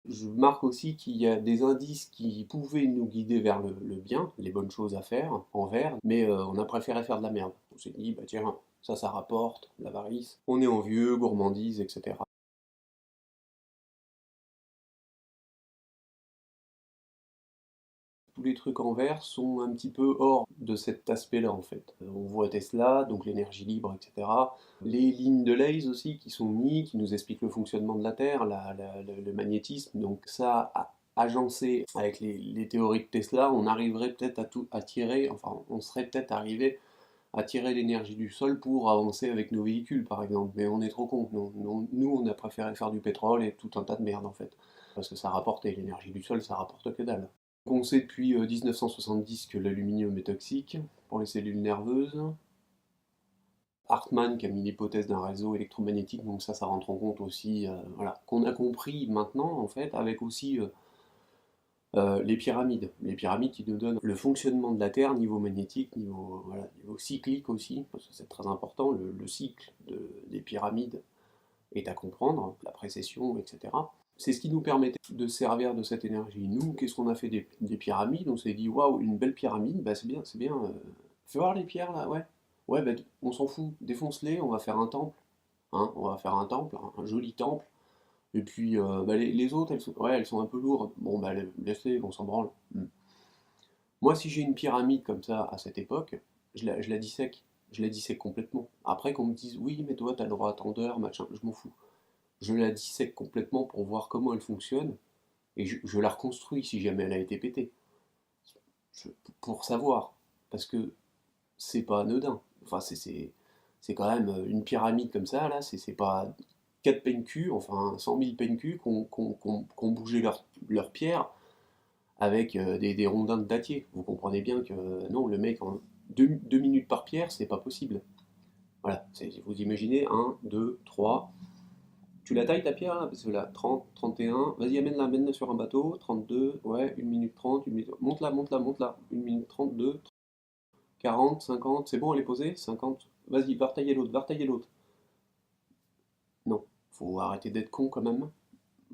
Je marque aussi qu'il y a des indices qui pouvaient nous guider vers le bien, les bonnes choses à faire, en vert, mais on a préféré faire de la merde. On s'est dit, bah tiens, ça rapporte, l'avarice, on est envieux, gourmandise, etc. Tous les trucs en vert sont un petit peu hors de cet aspect-là en fait. On voit Tesla, donc l'énergie libre, etc. Les lignes de Lays aussi qui sont mises, qui nous expliquent le fonctionnement de la Terre, le magnétisme. Donc ça, agencé avec les théories de Tesla, on arriverait peut-être à tirer, enfin on serait peut-être arrivé à tirer l'énergie du sol pour avancer avec nos véhicules par exemple. Mais on est trop con. Nous, on a préféré faire du pétrole et tout un tas de merde en fait. Parce que ça rapporte, et l'énergie du sol, ça rapporte que dalle. On sait depuis 1970 que l'aluminium est toxique pour les cellules nerveuses. Hartmann qui a mis l'hypothèse d'un réseau électromagnétique, donc ça rentre en compte aussi, voilà, qu'on a compris maintenant en fait, avec aussi les pyramides. Les pyramides qui nous donnent le fonctionnement de la Terre, niveau magnétique, niveau, voilà, niveau cyclique aussi, parce que c'est très important, le cycle des pyramides est à comprendre, la précession, etc. C'est ce qui nous permettait de servir de cette énergie. Nous, qu'est-ce qu'on a fait des pyramides? On s'est dit, waouh, une belle pyramide, bah c'est bien, c'est bien. Fais voir les pierres là, ouais. Ouais, bah, on s'en fout, défonce-les, on va faire un temple. Hein, on va faire un temple, un joli temple. Et puis, bah, les autres, elles sont un peu lourdes. Bon, bah, laisse-les, on s'en branle. Hmm. Moi, si j'ai une pyramide comme ça à cette époque, je la dissèque. Je la dissèque complètement. Après, qu'on me dise, oui, mais toi, t'as le droit à tant d'heures, machin, je m'en fous. Je la dissèque complètement pour voir comment elle fonctionne, et je la reconstruis si jamais elle a été pétée. Je- pour savoir. Parce que c'est pas anodin. Enfin, c'est quand même une pyramide comme ça, là, c'est pas 4 PNQ, enfin 100 000 PNQ qui ont bougé leur pierre avec des rondins de dattier. Vous comprenez bien que non, le mec, en 2 minutes par pierre, c'est pas possible. Voilà, vous imaginez, un 2 3. Tu la tailles ta pierre là? Parce que là, 30, 31. Vas-y, amène-la sur un bateau. 32, ouais, 1 minute 30, 1 minute. Monte-la, monte-la, monte-la. 1 minute 32, 40, 50. C'est bon, elle est posée? 50. Vas-y, va retailler l'autre, va retailler l'autre. Non, faut arrêter d'être con quand même.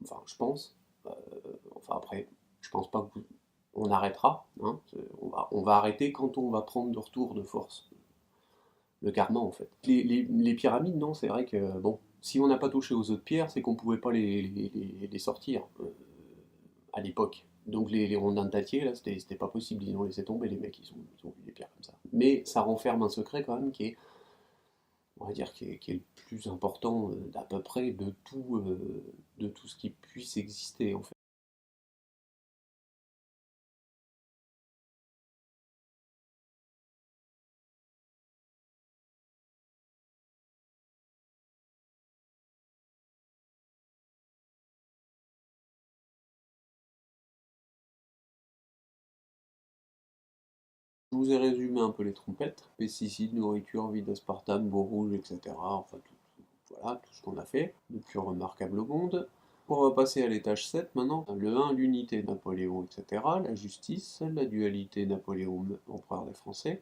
Enfin, je pense. Enfin, après, je pense pas que on arrêtera. Hein. On va arrêter quand on va prendre de retour de force. Le karma, en fait. Les pyramides, non, c'est vrai que, bon, si on n'a pas touché aux autres pierres, c'est qu'on pouvait pas les sortir à l'époque. Donc les rondins de dattier, là, c'était pas possible, ils ont laissé tomber les mecs, ils ont vu les pierres comme ça. Mais ça renferme un secret quand même qui est, on va dire, qui est le plus important d'à peu près de tout ce qui puisse exister en fait. Je vous ai résumé un peu les trompettes, pesticides, nourriture, vide aspartame, beau rouge, etc. Enfin, voilà, tout ce qu'on a fait, le plus remarquable au monde. On va passer à l'étage 7 maintenant. Le 1, l'unité de Napoléon, etc. La justice, la dualité Napoléon, empereur des Français.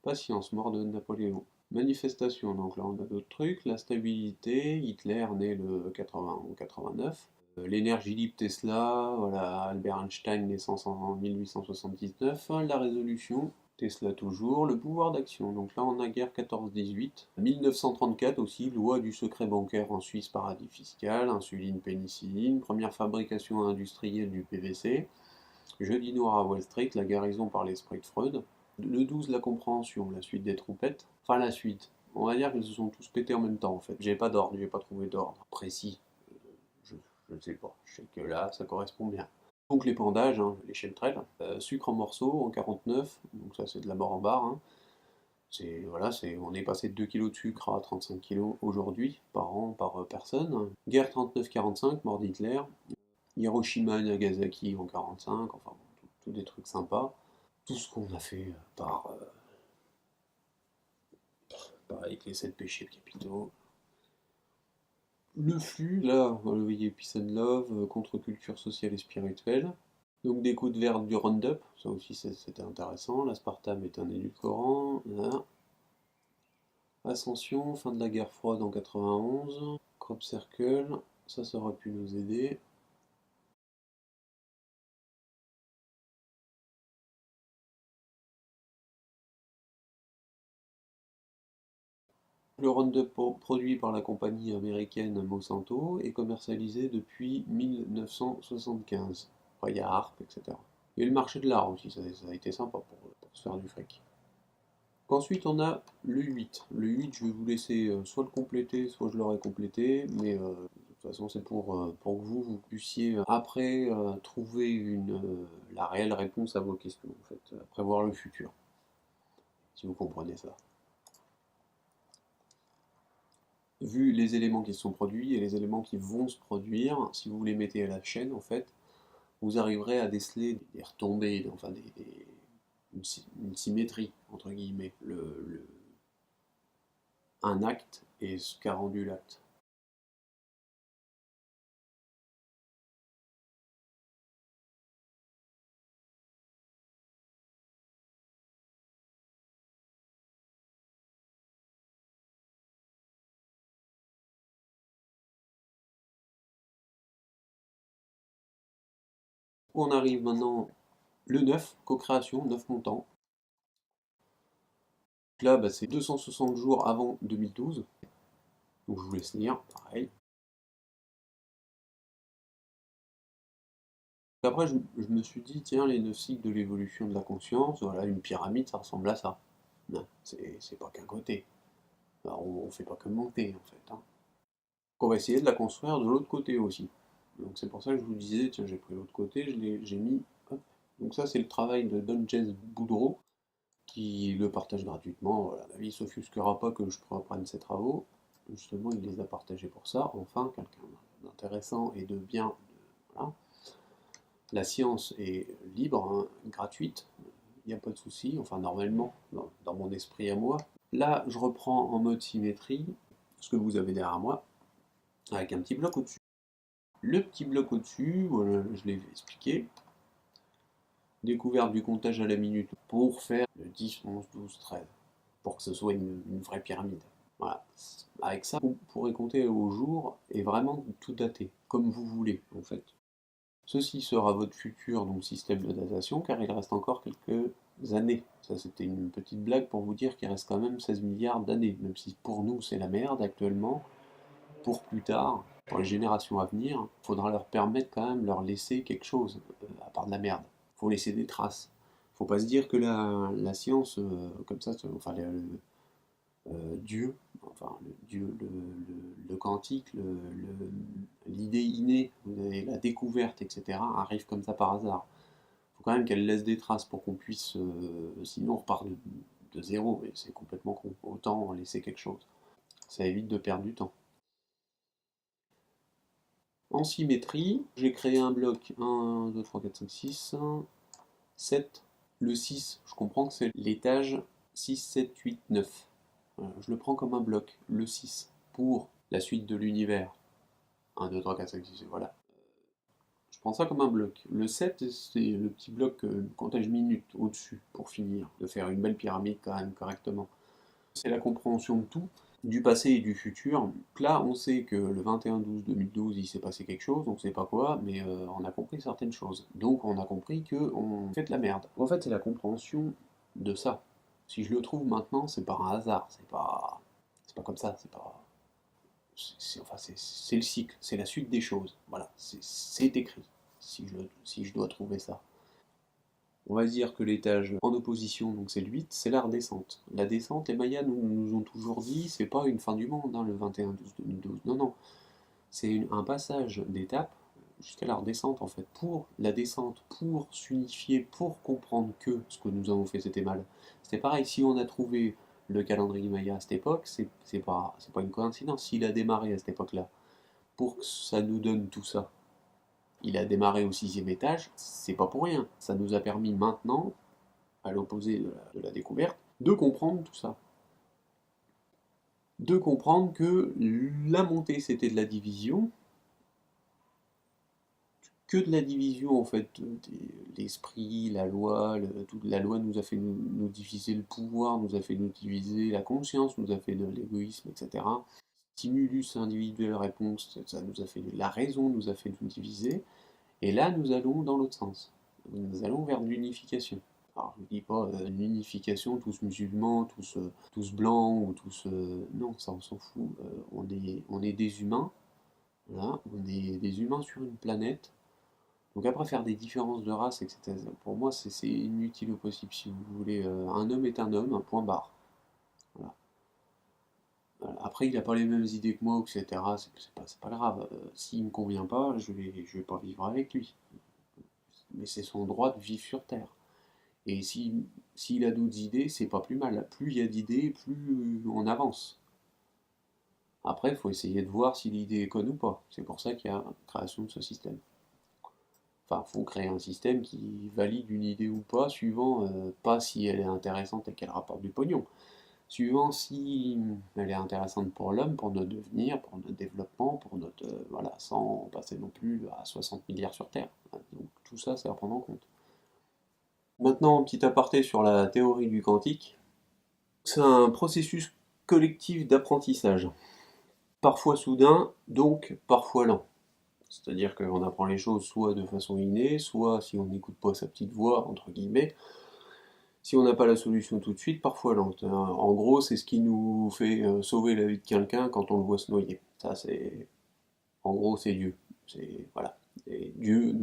Patience, mort de Napoléon. Manifestation, donc là on a d'autres trucs. La stabilité, Hitler né le 80 ou 89. L'énergie libre Tesla, voilà, Albert Einstein naissance en 1879. La résolution, Tesla toujours. Le pouvoir d'action, donc là on a guerre 14-18. 1934 aussi, loi du secret bancaire en Suisse, paradis fiscal. Insuline, pénicilline. Première fabrication industrielle du PVC. Jeudi noir à Wall Street, la guérison par l'esprit de Freud. Le 12, la compréhension, la suite des trompettes. Enfin, la suite. On va dire qu'ils se sont tous pétés en même temps, en fait. J'ai pas d'ordre, j'ai pas trouvé d'ordre précis. Je, je ne sais pas. Je sais que là, ça correspond bien. Donc, l'épandage, hein, les chemtrails. Sucre en morceaux en 49. Donc, ça, c'est de la mort en barre. Hein. Voilà, on est passé de 2 kilos de sucre à 35 kilos aujourd'hui, par an, par personne. Guerre 39-45, mort d'Hitler. Hiroshima et Nagasaki en 45, enfin, tout des trucs sympas. Tout ce qu'on a fait avec les 7 péchés capitaux. Le flux, là, vous voyez, Peace and Love, contre-culture sociale et spirituelle. Donc des coups de verre du Roundup, ça aussi c'était intéressant. L'aspartame est un édulcorant. Voilà. Ascension, fin de la guerre froide en 91. Crop Circle, ça aurait pu nous aider. Le Roundup produit par la compagnie américaine Monsanto est commercialisé depuis 1975. Après, il y a Harp, etc. Et le marché de l'art aussi, ça a été sympa pour se faire du fric. Ensuite, on a le 8. Le 8, je vais vous laisser soit le compléter, soit je l'aurai complété, mais de toute façon, c'est pour que vous puissiez, après, trouver la réelle réponse à vos questions, en fait, prévoir le futur, si vous comprenez ça. Vu les éléments qui sont produits et les éléments qui vont se produire, si vous les mettez à la chaîne, en fait, vous arriverez à déceler des retombées, enfin une symétrie, entre guillemets, un acte et ce qu'a rendu l'acte. On arrive maintenant le 9, co-création, 9 montants. Là, bah, c'est 260 jours avant 2012. Donc je vous laisse lire, pareil. Après, je me suis dit, tiens, les 9 cycles de l'évolution de la conscience, voilà, une pyramide, ça ressemble à ça. Non, c'est pas qu'un côté. Alors, on fait pas que monter, en fait, hein. On va essayer de la construire de l'autre côté aussi. Donc c'est pour ça que je vous disais, tiens, j'ai pris l'autre côté, j'ai mis. Hop. Donc ça, c'est le travail de Don Jez Boudreau, qui le partage gratuitement. Voilà, la vie s'offusquera pas que je reprenne ses travaux. Justement, il les a partagés pour ça. Enfin, quelqu'un d'intéressant et de bien. Voilà. La science est libre, hein, gratuite, il n'y a pas de souci, enfin normalement, dans mon esprit à moi. Là, je reprends en mode symétrie ce que vous avez derrière moi, avec un petit bloc au-dessus. Le petit bloc au-dessus, voilà, je l'ai expliqué, découverte du comptage à la minute pour faire le 10, 11, 12, 13, pour que ce soit une vraie pyramide. Voilà. Avec ça, vous pourrez compter au jour et vraiment tout dater, comme vous voulez en fait. Ceci sera votre futur donc, système de datation car il reste encore quelques années. Ça c'était une petite blague pour vous dire qu'il reste quand même 16 milliards d'années, même si pour nous c'est la merde actuellement, pour plus tard, pour les générations à venir, il faudra leur permettre quand même leur laisser quelque chose, à part de la merde. Il faut laisser des traces. Faut pas se dire que la science, comme ça, enfin Dieu, enfin le Dieu, le quantique, l'idée innée, la découverte, etc., arrive comme ça par hasard. Il faut quand même qu'elle laisse des traces pour qu'on puisse, sinon on repart de zéro, et c'est complètement con. Autant laisser quelque chose. Ça évite de perdre du temps. En symétrie, j'ai créé un bloc 1, 2, 3, 4, 5, 6, 7. Le 6, je comprends que c'est l'étage 6, 7, 8, 9. Voilà, je le prends comme un bloc, le 6, pour la suite de l'univers. 1, 2, 3, 4, 5, 6, voilà. Je prends ça comme un bloc. Le 7, c'est le petit bloc comptage minute au-dessus, pour finir, de faire une belle pyramide quand même correctement. C'est la compréhension de tout, du passé et du futur. Donc là, on sait que le 21-12-2012, il s'est passé quelque chose, on ne sait pas quoi, mais on a compris certaines choses. Donc on a compris qu'on fait de la merde. En fait, c'est la compréhension de ça. Si je le trouve maintenant, c'est par un hasard, c'est pas comme ça, c'est pas. Enfin, c'est le cycle, c'est la suite des choses. Voilà, c'est écrit, si je dois trouver ça. On va dire que l'étage en opposition, donc c'est le 8, c'est la redescente. La descente, les Mayas nous ont toujours dit, c'est pas une fin du monde, hein, le 21-12-2012. Non, non. C'est un passage d'étape jusqu'à la redescente, en fait. Pour la descente, pour s'unifier, pour comprendre que ce que nous avons fait, c'était mal. C'était pareil, si on a trouvé le calendrier Maya à cette époque, c'est pas une coïncidence. S'il a démarré à cette époque-là, pour que ça nous donne tout ça, il a démarré au 6e étage, c'est pas pour rien. Ça nous a permis maintenant, à l'opposé de la découverte, de comprendre tout ça. De comprendre que la montée c'était de la division, que de la division en fait, l'esprit, la loi, la loi nous a fait nous diviser le pouvoir, nous a fait nous diviser la conscience, nous a fait de l'égoïsme, etc. Stimulus individuel réponse, ça nous a fait la raison, nous a fait nous diviser, et là nous allons dans l'autre sens. Nous allons vers l'unification. Alors je ne dis pas l'unification, tous musulmans, tous blancs, ou tous... non, ça on s'en fout. On est des humains, voilà, on est des humains sur une planète. Donc après faire des différences de race, etc., pour moi c'est inutile au possible, si vous voulez. Un homme est un homme, un point barre. Voilà. Voilà. Après il n'a pas les mêmes idées que moi, etc. C'est pas grave. S'il me convient pas, je vais pas vivre avec lui. Mais c'est son droit de vivre sur Terre. Et s'il a d'autres idées, c'est pas plus mal. Plus il y a d'idées, plus on avance. Après, il faut essayer de voir si l'idée est conne ou pas. C'est pour ça qu'il y a la création de ce système. Enfin, il faut créer un système qui valide une idée ou pas, suivant pas si elle est intéressante et qu'elle rapporte du pognon, suivant si elle est intéressante pour l'homme, pour notre devenir, pour notre développement, pour notre... voilà, sans passer non plus à 60 milliards sur Terre. Donc tout ça, c'est à prendre en compte. Maintenant, petit aparté sur la théorie du quantique. C'est un processus collectif d'apprentissage, parfois soudain, donc parfois lent. C'est-à-dire qu'on apprend les choses soit de façon innée, soit si on n'écoute pas sa petite voix, entre guillemets, si on n'a pas la solution tout de suite, parfois lente. En gros, c'est ce qui nous fait sauver la vie de quelqu'un quand on le voit se noyer. Ça, c'est... En gros, c'est Dieu. C'est... Voilà. Et Dieu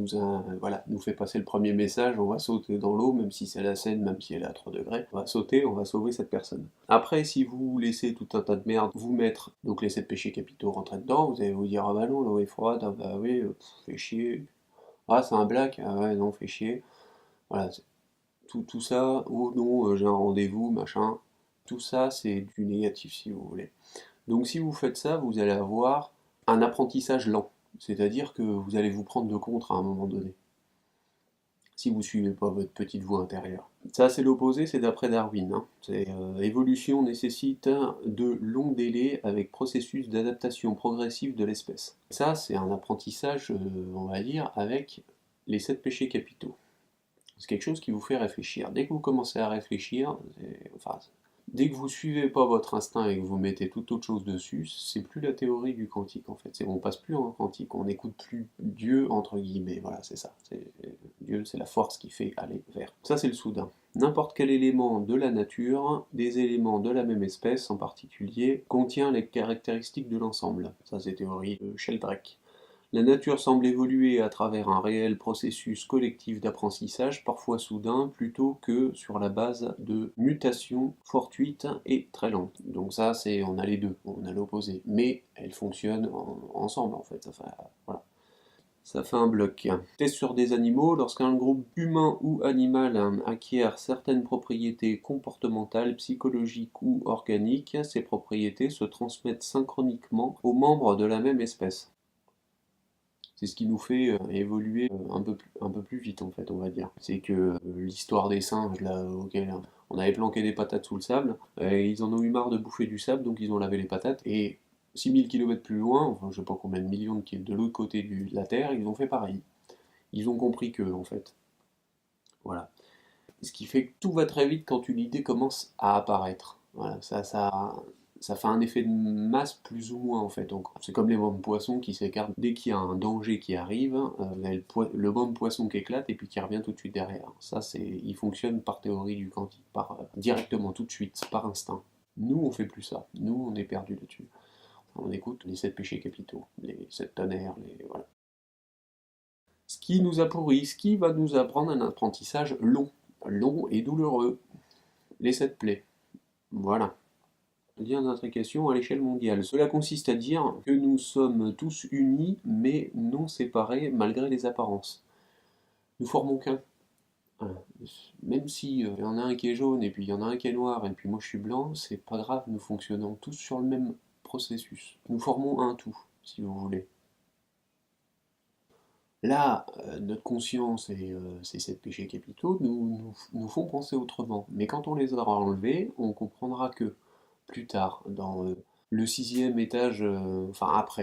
voilà, nous fait passer le premier message, on va sauter dans l'eau, même si c'est la Seine, même si elle est à 3 degrés. On va sauter, on va sauver cette personne. Après, si vous laissez tout un tas de merde vous mettre, donc les 7 péchés capitaux rentrer dedans, vous allez vous dire, ah bah non, l'eau est froide, ah bah oui, fait chier. Ah, c'est un black, ah ouais, non, fait chier. Voilà, tout ça, oh non, j'ai un rendez-vous, machin. Tout ça, c'est du négatif, si vous voulez. Donc si vous faites ça, vous allez avoir un apprentissage lent. C'est-à-dire que vous allez vous prendre de contre à un moment donné, si vous ne suivez pas votre petite voix intérieure. Ça, c'est l'opposé, c'est d'après Darwin. Hein. Évolution nécessite de longs délais avec processus d'adaptation progressive de l'espèce. Ça, c'est un apprentissage, on va dire, avec les 7 péchés capitaux. C'est quelque chose qui vous fait réfléchir. Dès que vous commencez à réfléchir, enfin, dès que vous suivez pas votre instinct et que vous mettez toute autre chose dessus, c'est plus la théorie du quantique en fait. On passe plus en quantique, on n'écoute plus Dieu entre guillemets. Voilà, c'est ça. Dieu, c'est la force qui fait aller vers. Ça, c'est le soudain. N'importe quel élément de la nature, des éléments de la même espèce en particulier, contient les caractéristiques de l'ensemble. Ça, c'est théorie de Sheldrake. La nature semble évoluer à travers un réel processus collectif d'apprentissage, parfois soudain, plutôt que sur la base de mutations fortuites et très lentes. Donc ça, on a les deux, on a l'opposé, mais elles fonctionnent ensemble en fait. Voilà. Ça fait un bloc. Test sur des animaux. Lorsqu'un groupe humain ou animal acquiert certaines propriétés comportementales, psychologiques ou organiques, ces propriétés se transmettent synchroniquement aux membres de la même espèce. C'est ce qui nous fait évoluer un peu plus vite en fait, on va dire. C'est que l'histoire des singes, là, auquel on avait planqué des patates sous le sable, ils en ont eu marre de bouffer du sable, donc ils ont lavé les patates, et 6000 km plus loin, enfin je sais pas combien de millions de kilomètres de l'autre côté de la Terre, ils ont fait pareil. Ils ont compris que, en fait. Voilà. Ce qui fait que tout va très vite quand une idée commence à apparaître. Voilà, ça fait un effet de masse plus ou moins en fait. C'est comme les bancs de poissons qui s'écartent dès qu'il y a un danger qui arrive, vous avez le banc de poissons qui éclate et puis qui revient tout de suite derrière. Ça, il fonctionne par théorie du quantique, directement, tout de suite, par instinct. Nous, on fait plus ça. Nous, on est perdu là-dessus. On écoute les 7 péchés capitaux, les 7 tonnerres, voilà. Ce qui nous a pourri, ce qui va nous apprendre un apprentissage long, long et douloureux. Les 7 plaies. Voilà. Lien d'intrication à l'échelle mondiale. Cela consiste à dire que nous sommes tous unis, mais non séparés malgré les apparences. Nous formons qu'un. Même si y en a un qui est jaune, et puis il y en a un qui est noir, et puis moi je suis blanc, c'est pas grave, nous fonctionnons tous sur le même processus. Nous formons un tout, si vous voulez. Là, notre conscience et ces 7 péchés capitaux nous font penser autrement. Mais quand on les aura enlevés, on comprendra que plus tard, dans le 6e étage, enfin après,